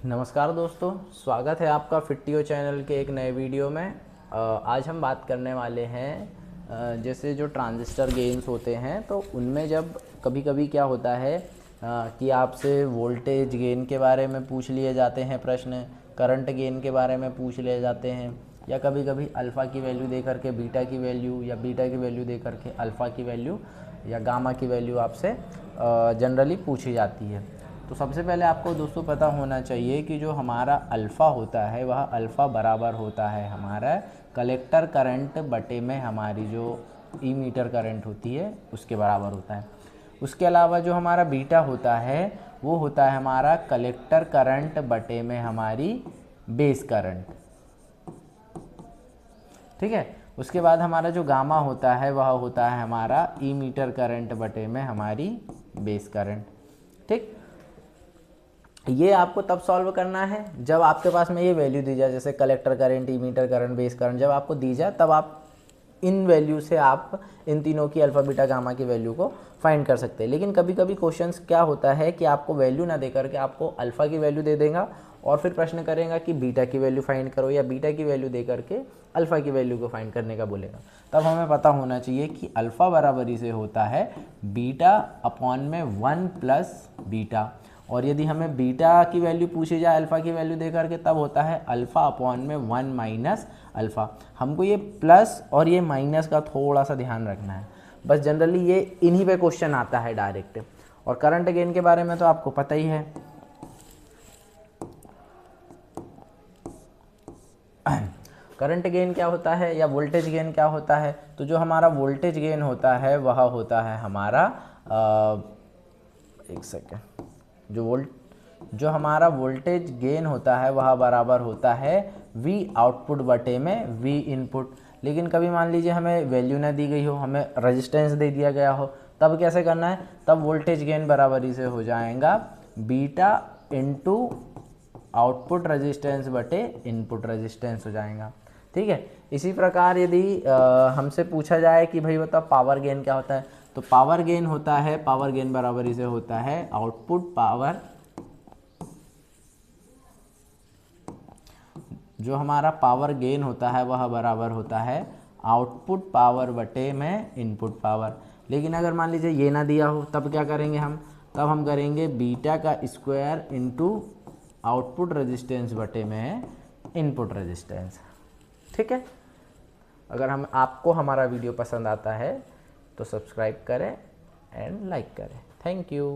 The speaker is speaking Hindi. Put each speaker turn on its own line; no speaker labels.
नमस्कार दोस्तों, स्वागत है आपका फिट्टियो चैनल के एक नए वीडियो में। आज हम बात करने वाले हैं जैसे जो ट्रांजिस्टर गेन्स होते हैं तो उनमें जब कभी कभी क्या होता है कि आपसे वोल्टेज गेन के बारे में पूछ लिए जाते हैं प्रश्न, करंट गेन के बारे में पूछ लिए जाते हैं, या कभी कभी अल्फ़ा की वैल्यू दे करके बीटा की वैल्यू या बीटा की वैल्यू दे करके अल्फ़ा की वैल्यू या गामा की वैल्यू आपसे जनरली पूछी जाती है। तो सबसे पहले आपको दोस्तों पता होना चाहिए कि जो हमारा अल्फ़ा होता है वह अल्फ़ा बराबर होता है हमारा कलेक्टर करंट बटे में हमारी जो ई मीटर करंट होती है उसके बराबर होता है। उसके अलावा जो हमारा बीटा होता है वो होता है हमारा कलेक्टर करंट बटे में हमारी बेस करंट। ठीक है। उसके बाद हमारा जो गामा होता है वह होता है हमारा ई मीटर करंट बटे में हमारी बेस करंट। ठीक, ये आपको तब सॉल्व करना है जब आपके पास में ये वैल्यू दी जाए, जैसे collector current, emitter current, base current जब आपको दी जाए तब आप इन वैल्यू से आप इन तीनों की अल्फ़ा बीटा गामा की वैल्यू को फाइंड कर सकते हैं। लेकिन कभी कभी क्वेश्चंस क्या होता है कि आपको वैल्यू ना दे करके आपको अल्फ़ा की वैल्यू दे देगा और फिर प्रश्न करेगा कि बीटा की वैल्यू फाइंड करो, या बीटा की वैल्यू दे करके अल्फ़ा की वैल्यू को फाइंड करने का बोलेगा। तब हमें पता होना चाहिए कि अल्फ़ा बराबरी से होता है बीटा अपॉन में 1 प्लस बीटा, और यदि हमें बीटा की वैल्यू पूछी जाए अल्फ़ा की वैल्यू दे करके तब होता है अल्फ़ा अपॉन में 1 माइनस अल्फ़ा। हमको ये प्लस और ये माइनस का थोड़ा सा ध्यान रखना है, बस जनरली ये इन्हीं पे क्वेश्चन आता है डायरेक्ट। और करंट गेन के बारे में तो आपको पता ही है। करंट गेन क्या होता है या वोल्टेज गेन क्या होता है? तो जो हमारा वोल्टेज गेन होता है वह होता है हमारा एक सेकेंड, जो हमारा वोल्टेज गेन होता है वह बराबर होता है V आउटपुट बटे में V इनपुट। लेकिन कभी मान लीजिए हमें वैल्यू ना दी गई हो, हमें रेजिस्टेंस दे दिया गया हो, तब कैसे करना है? तब वोल्टेज गेन बराबरी से हो जाएगा बीटा इंटू आउटपुट रेजिस्टेंस बटे इनपुट रेजिस्टेंस हो जाएगा। ठीक है। इसी प्रकार यदि हमसे पूछा जाए कि भाई बताओ पावर गेन क्या होता है, तो पावर गेन होता है, पावर गेन बराबरी से होता है आउटपुट पावर, जो हमारा पावर गेन होता है वह बराबर होता है आउटपुट पावर बटे में इनपुट पावर। लेकिन अगर मान लीजिए ये ना दिया हो तब क्या करेंगे हम? तब हम करेंगे बीटा का स्क्वायर इंटू आउटपुट रेजिस्टेंस बटे में इनपुट रेजिस्टेंस। ठीक है। अगर आपको हमारा वीडियो पसंद आता है तो सब्सक्राइब करें एंड लाइक करें। Thank you.